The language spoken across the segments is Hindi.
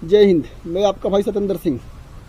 जय हिंद। मैं आपका भाई सतेंद्र सिंह।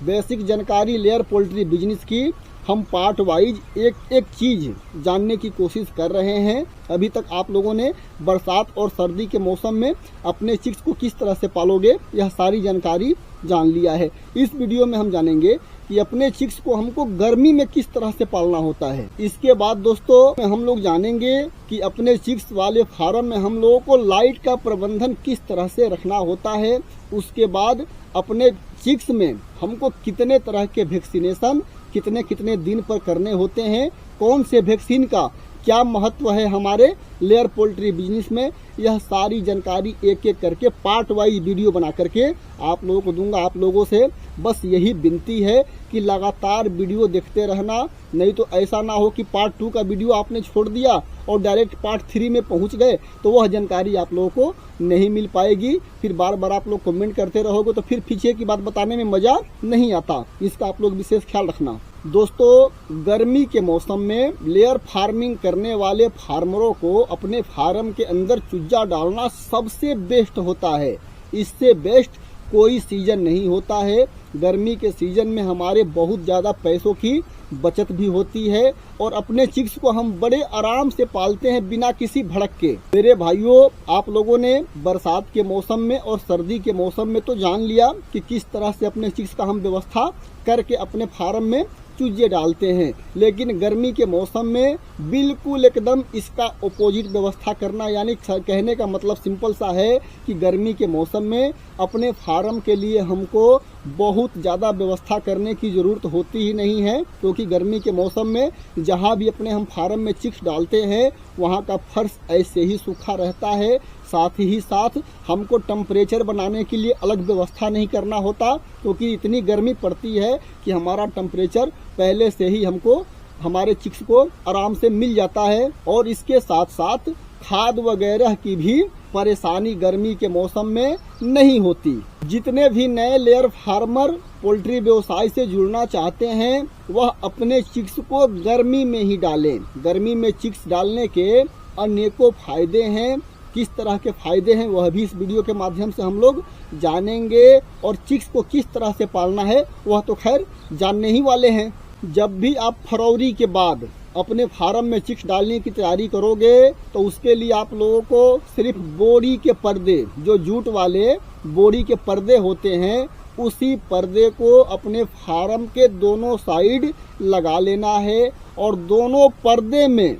बेसिक जानकारी लेयर पोल्ट्री बिजनेस की हम पार्ट वाइज एक एक चीज़ जानने की कोशिश कर रहे हैं। अभी तक आप लोगों ने बरसात और सर्दी के मौसम में अपने चिक्स को किस तरह से पालोगे, यह सारी जानकारी जान लिया है। इस वीडियो में हम जानेंगे कि अपने चिक्स को हमको गर्मी में किस तरह से पालना होता है। इसके बाद दोस्तों हम लोग जानेंगे कि अपने चिक्स वाले फार्म में हम लोगों को लाइट का प्रबंधन किस तरह से रखना होता है। उसके बाद अपने चिक्स में हमको कितने तरह के वैक्सीनेशन कितने कितने दिन पर करने होते हैं, कौन से वैक्सीन का क्या महत्व है हमारे लेयर पोल्ट्री बिजनेस में, यह सारी जानकारी एक एक करके पार्ट वाइज वीडियो बना करके आप लोगों को दूंगा। आप लोगों से बस यही विनती है कि लगातार वीडियो देखते रहना, नहीं तो ऐसा ना हो कि पार्ट 2 का वीडियो आपने छोड़ दिया और डायरेक्ट पार्ट 3 में पहुंच गए तो वह जानकारी आप लोगों को नहीं मिल पाएगी। फिर बार बार आप लोग कमेंट करते रहोगे तो फिर पीछे की बात बताने में मजा नहीं आता। इसका आप लोग विशेष ख्याल रखना। दोस्तों, गर्मी के मौसम में लेयर फार्मिंग करने वाले फार्मरों को अपने फार्म के अंदर चूजा डालना सबसे बेस्ट होता है। इससे बेस्ट कोई सीजन नहीं होता है। गर्मी के सीजन में हमारे बहुत ज़्यादा पैसों की बचत भी होती है और अपने चिक्स को हम बड़े आराम से पालते हैं बिना किसी भड़क के। मेरे भाइयों, आप लोगों ने बरसात के मौसम में और सर्दी के मौसम में तो जान लिया कि किस तरह से अपने चिक्स का हम व्यवस्था करके अपने फार्म में चूजे डालते हैं, लेकिन गर्मी के मौसम में बिल्कुल एकदम इसका अपोजिट व्यवस्था करना, यानी कहने का मतलब सिंपल सा है कि गर्मी के मौसम में अपने फार्म के लिए हमको बहुत ज़्यादा व्यवस्था करने की ज़रूरत होती ही नहीं है, क्योंकि गर्मी के मौसम में जहाँ भी अपने हम फार्म में चिक्स डालते हैं वहाँ का फर्श ऐसे ही सूखा रहता है। साथ ही साथ हमको टेम्परेचर बनाने के लिए अलग व्यवस्था नहीं करना होता, क्योंकि इतनी गर्मी पड़ती है कि हमारा टेम्परेचर पहले से ही हमको हमारे चिक्स को आराम से मिल जाता है। और इसके साथ साथ खाद वगैरह की भी परेशानी गर्मी के मौसम में नहीं होती। जितने भी नए लेयर फार्मर पोल्ट्री व्यवसाय से जुड़ना चाहते हैं वह अपने चिक्स को गर्मी में ही डालें। गर्मी में चिक्स डालने के अनेकों फायदे हैं। किस तरह के फायदे हैं वह भी इस वीडियो के माध्यम से हम लोग जानेंगे, और चिक्स को किस तरह से पालना है वह तो खैर जानने ही वाले हैं। जब भी आप फरवरी के बाद अपने फार्म में चिक्स डालने की तैयारी करोगे तो उसके लिए आप लोगों को सिर्फ बोरी के पर्दे, जो जूट वाले बोरी के पर्दे होते हैं, उसी पर्दे को अपने फार्म के दोनों साइड लगा लेना है। और दोनों पर्दे में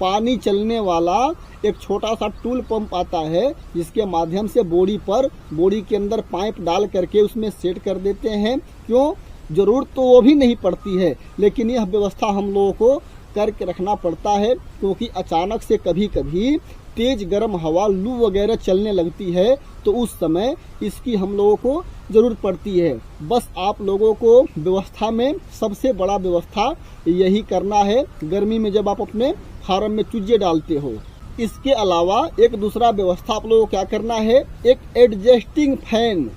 पानी चलने वाला एक छोटा सा टूल पंप आता है, जिसके माध्यम से बोरी के अंदर पाइप डाल करके उसमें सेट कर देते हैं। क्यों? जरूरत तो वो भी नहीं पड़ती है, लेकिन यह व्यवस्था हम लोगों को करके रखना पड़ता है, क्योंकि अचानक से कभी कभी तेज गर्म हवा, लू वगैरह चलने लगती है तो उस समय इसकी हम लोगों को जरूरत पड़ती है। बस आप लोगों को व्यवस्था में सबसे बड़ा व्यवस्था यही करना है गर्मी में जब आप अपने फार्म में चूजे डालते हो। इसके अलावा एक दूसरा व्यवस्था आप लोगों को क्या करना है, एक एडजस्टिंग फैन।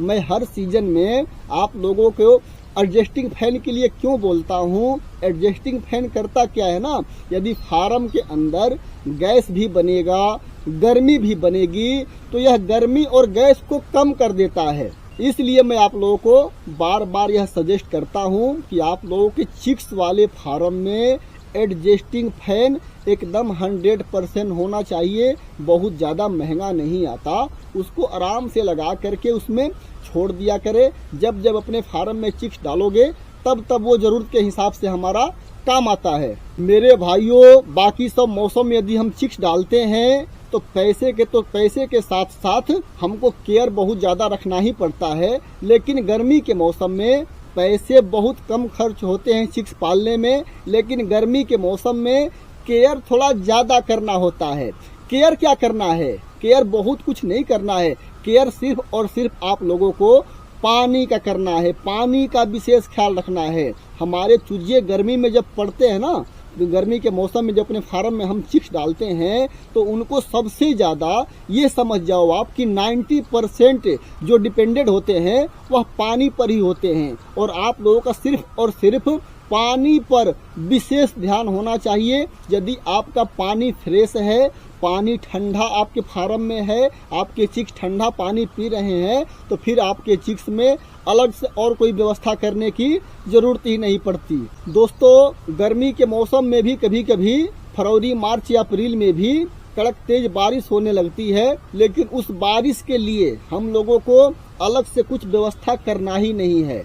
मैं हर सीजन में आप लोगों को एडजस्टिंग फैन के लिए क्यों बोलता हूँ, एडजस्टिंग फैन करता क्या है ना, यदि फार्म के अंदर गैस भी बनेगा, गर्मी भी बनेगी, तो यह गर्मी और गैस को कम कर देता है। इसलिए मैं आप लोगों को बार बार यह सजेस्ट करता हूँ कि आप लोगों के चिक्स वाले फार्म में एडजस्टिंग फैन एकदम 100% होना चाहिए। बहुत ज़्यादा महंगा नहीं आता, उसको आराम से लगा करके उसमें छोड़ दिया करे। जब जब अपने फार्म में चिक्स डालोगे तब तब वो ज़रूरत के हिसाब से हमारा काम आता है। मेरे भाइयों, बाकी सब मौसम में यदि हम चिक्स डालते हैं तो पैसे के साथ साथ हमको केयर बहुत ज़्यादा रखना ही पड़ता है। लेकिन गर्मी के मौसम में पैसे बहुत कम खर्च होते हैं चिक्स पालने में, लेकिन गर्मी के मौसम में केयर थोड़ा ज़्यादा करना होता है। केयर क्या करना है? केयर बहुत कुछ नहीं करना है। केयर सिर्फ और सिर्फ आप लोगों को पानी का करना है, पानी का विशेष ख्याल रखना है। हमारे चूजे गर्मी में जब पड़ते हैं ना, गर्मी के मौसम में जब अपने फार्म में हम चिक्स डालते हैं तो उनको सबसे ज़्यादा ये समझ जाओ आप कि 90% जो डिपेंडेंट होते हैं वह पानी पर ही होते हैं। और आप लोगों का सिर्फ और सिर्फ पानी पर विशेष ध्यान होना चाहिए। यदि आपका पानी फ्रेश है, पानी ठंडा आपके फार्म में है, आपके चिक्स ठंडा पानी पी रहे हैं, तो फिर आपके चिक्स में अलग से और कोई व्यवस्था करने की जरूरत ही नहीं पड़ती। दोस्तों, गर्मी के मौसम में भी कभी कभी फरवरी, मार्च या अप्रैल में भी कड़क तेज बारिश होने लगती है, लेकिन उस बारिश के लिए हम लोगों को अलग से कुछ व्यवस्था करना ही नहीं है,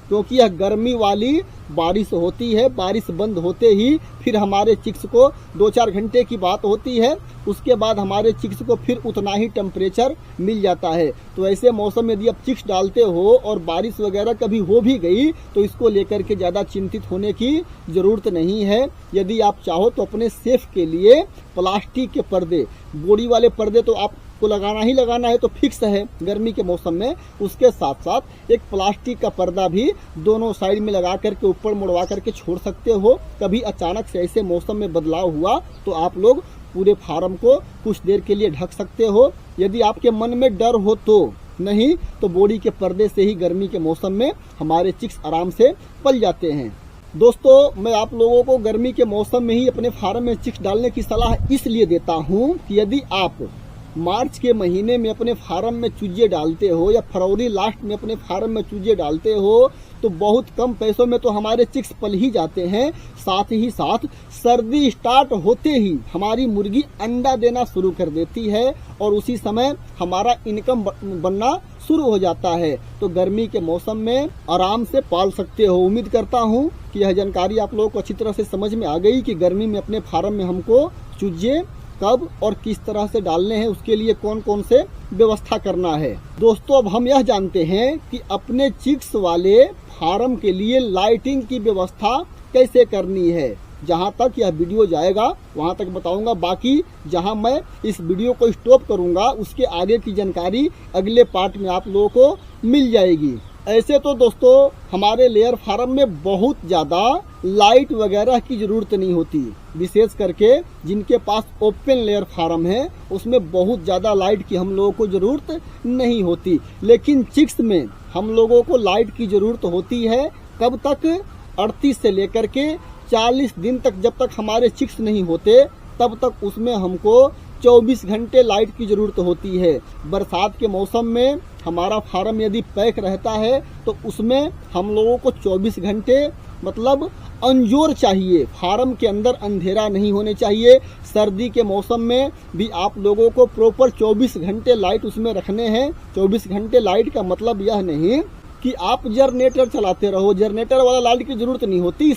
क्योंकि यह गर्मी वाली बारिश होती है। बारिश बंद होते ही फिर हमारे चिक्स को 2-4 घंटे की बात होती है, उसके बाद हमारे चिक्स को फिर उतना ही टेम्परेचर मिल जाता है। तो ऐसे मौसम में यदि आप चिक्स डालते हो और बारिश वगैरह कभी हो भी गई तो इसको लेकर के ज़्यादा चिंतित होने की ज़रूरत नहीं है। यदि आप चाहो तो अपने सेफ के लिए प्लास्टिक के पर्दे, बोरी वाले पर्दे तो आपको लगाना ही लगाना है, तो फिक्स है गर्मी के मौसम में। उसके साथ साथ एक प्लास्टिक का पर्दा भी दोनों साइड में लगा करके ऊपर मुड़वा करके छोड़ सकते हो। कभी अचानक से ऐसे मौसम में बदलाव हुआ तो आप लोग पूरे फार्म को कुछ देर के लिए ढक सकते हो। यदि आपके मन में डर हो तो नहीं, तो बोरी के पर्दे से ही गर्मी के मौसम में हमारे चिक्स आराम से पल जाते हैं। दोस्तों, मैं आप लोगों को गर्मी के मौसम में ही अपने फार्म में चिक्स डालने की सलाह इसलिए देता हूँ कि यदि आप मार्च के महीने में अपने फार्म में चूजे डालते हो या फरवरी लास्ट में अपने फार्म में चूजे डालते हो तो बहुत कम पैसों में तो हमारे चिक्स पल ही जाते हैं। साथ ही साथ सर्दी स्टार्ट होते ही हमारी मुर्गी अंडा देना शुरू कर देती है और उसी समय हमारा इनकम बनना शुरू हो जाता है। तो गर्मी के मौसम में आराम से पाल सकते हो। उम्मीद करता हूँ कि यह जानकारी आप लोगों को अच्छी तरह से समझ में आ गई कि गर्मी में अपने फार्म में हमको चूजे कब और किस तरह से डालने हैं, उसके लिए कौन कौन से व्यवस्था करना है। दोस्तों, अब हम यह जानते हैं कि अपने चिक्स वाले फार्म के लिए लाइटिंग की व्यवस्था कैसे करनी है। जहां तक यह वीडियो जाएगा वहां तक बताऊंगा, बाकी जहां मैं इस वीडियो को स्टॉप करूंगा उसके आगे की जानकारी अगले पार्ट में आप लोगों को मिल जाएगी। ऐसे तो दोस्तों हमारे लेयर फार्म में बहुत ज़्यादा लाइट वगैरह की ज़रूरत नहीं होती, विशेष करके जिनके पास ओपन लेयर फार्म है उसमें बहुत ज़्यादा लाइट की हम लोगों को ज़रूरत नहीं होती। लेकिन चिक्स में हम लोगों को लाइट की ज़रूरत होती है। कब तक? 38 से लेकर के 40 दिन तक, जब तक हमारे चिक्स नहीं होते तब तक उसमें हमको 24 घंटे लाइट की ज़रूरत होती है। बरसात के मौसम में हमारा फार्म यदि पैक रहता है तो उसमें हम लोगों को 24 घंटे मतलब अंजोर चाहिए, फार्म के अंदर अंधेरा नहीं होने चाहिए। सर्दी के मौसम में भी आप लोगों को प्रॉपर 24 घंटे लाइट उसमें रखने हैं। 24 घंटे लाइट का मतलब यह नहीं कि आप जनरेटर चलाते रहो, जनरेटर वाला लाइट की जरूरत नहीं होती।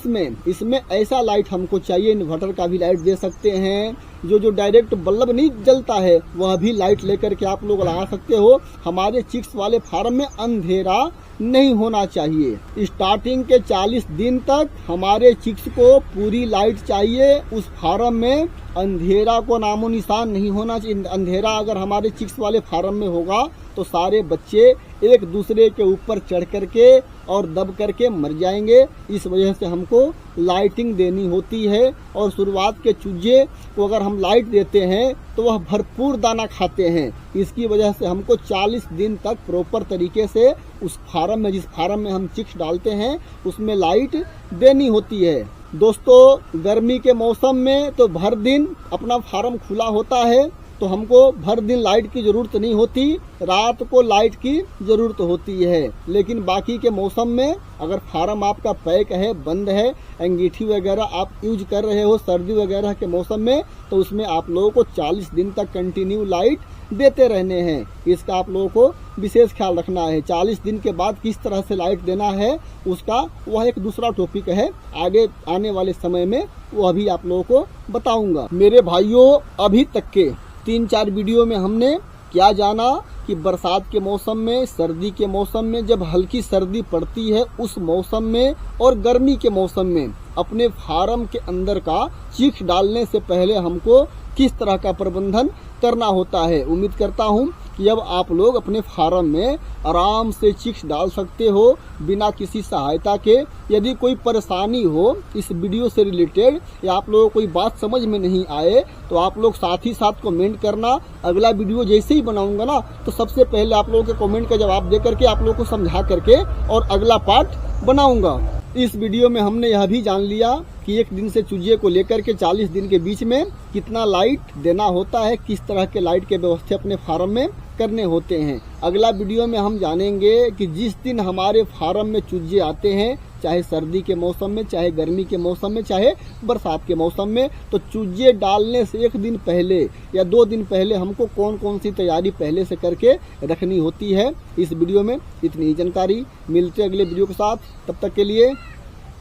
इसमें ऐसा लाइट हमको चाहिए, इन्वर्टर का भी लाइट दे सकते हैं, जो डायरेक्ट बल्ब नहीं जलता है वह भी लाइट लेकर के आप लोग लगा सकते हो। हमारे चिक्स वाले फार्म में अंधेरा नहीं होना चाहिए। स्टार्टिंग के 40 दिन तक हमारे चिक्स को पूरी लाइट चाहिए। उस फार्म में अंधेरा को नामो निशान नहीं होना चाहिए। अंधेरा अगर हमारे चिक्स वाले फार्म में होगा तो सारे बच्चे एक दूसरे के ऊपर चढ़ करके और दब करके मर जाएंगे। इस वजह से हमको लाइटिंग देनी होती है। और शुरुआत के चूजे को अगर हम लाइट देते हैं तो वह भरपूर दाना खाते हैं। इसकी वजह से हमको 40 दिन तक प्रॉपर तरीके से उस फार्म में, जिस फार्म में हम चिक्स डालते हैं उसमें लाइट देनी होती है। दोस्तों, गर्मी के मौसम में तो भर दिन अपना फार्म खुला होता है तो हमको भर दिन लाइट की ज़रूरत नहीं होती, रात को लाइट की ज़रूरत होती है। लेकिन बाकी के मौसम में अगर फार्म आपका पैक है, बंद है, अंगीठी वगैरह आप यूज कर रहे हो सर्दी वगैरह के मौसम में, तो उसमें आप लोगों को 40 दिन तक कंटिन्यू लाइट देते रहने हैं। इसका आप लोगों को विशेष ख्याल रखना है। 40 दिन के बाद किस तरह से लाइट देना है उसका वह एक दूसरा टॉपिक है, आगे आने वाले समय में वह भी आप लोगों को बताऊंगा। मेरे भाइयों, अभी तक के 3-4 वीडियो में हमने क्या जाना कि बरसात के मौसम में, सर्दी के मौसम में, जब हल्की सर्दी पड़ती है उस मौसम में और गर्मी के मौसम में अपने फार्म के अंदर का चिक्स डालने से पहले हमको किस तरह का प्रबंधन करना होता है। उम्मीद करता हूं कि अब आप लोग अपने फार्म में आराम से चिक्स डाल सकते हो बिना किसी सहायता के। यदि कोई परेशानी हो इस वीडियो से रिलेटेड या आप लोगों को कोई बात समझ में नहीं आए तो आप लोग साथ ही साथ कमेंट करना। अगला वीडियो जैसे ही बनाऊंगा ना तो सबसे पहले आप लोगों के कमेंट का जवाब दे करके आप लोगों को समझा करके और अगला पार्ट बनाऊंगा। इस वीडियो में हमने यह भी जान लिया कि एक दिन से चूजे को लेकर के 40 दिन के बीच में कितना लाइट देना होता है, किस तरह के लाइट के व्यवस्था अपने फार्म में करने होते हैं। अगला वीडियो में हम जानेंगे कि जिस दिन हमारे फार्म में चूजे आते हैं, चाहे सर्दी के मौसम में, चाहे गर्मी के मौसम में, चाहे बरसात के मौसम में, तो चूजे डालने से एक दिन पहले या 2 दिन पहले हमको कौन कौन सी तैयारी पहले से करके रखनी होती है। इस वीडियो में इतनी ही जानकारी। मिलते अगले वीडियो के साथ, तब तक के लिए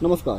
नमस्कार।